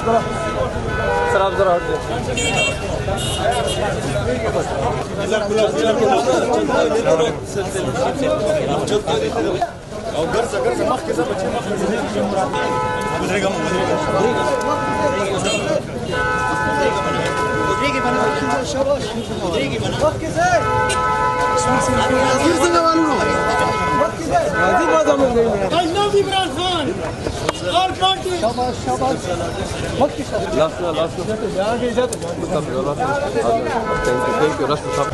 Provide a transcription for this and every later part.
सर आप जरा हट जाइए। और पार्टी शाबाश शाबाश वक्त की लास्ट आगे इजाजत थैंक यू रास्ता साहब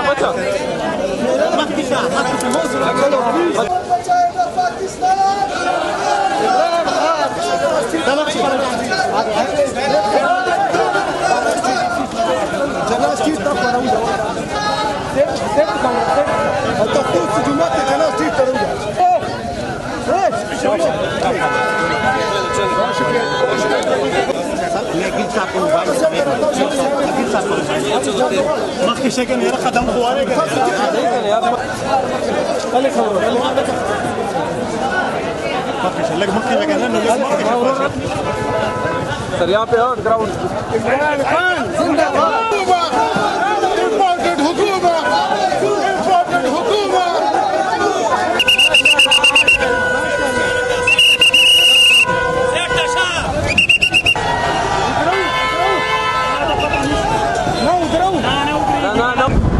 बच्चा مخي شكل يا خدم خوارك خلي خبره مخي شلك مخي لكن انه सर यहाँ पे और ग्राउंड इमरान खान जिंदाबाद इंपोर्टेड हुकूमत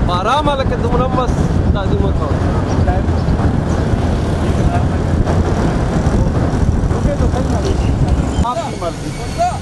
حرام عليك انت منمس تعظيم आपकी मर्जी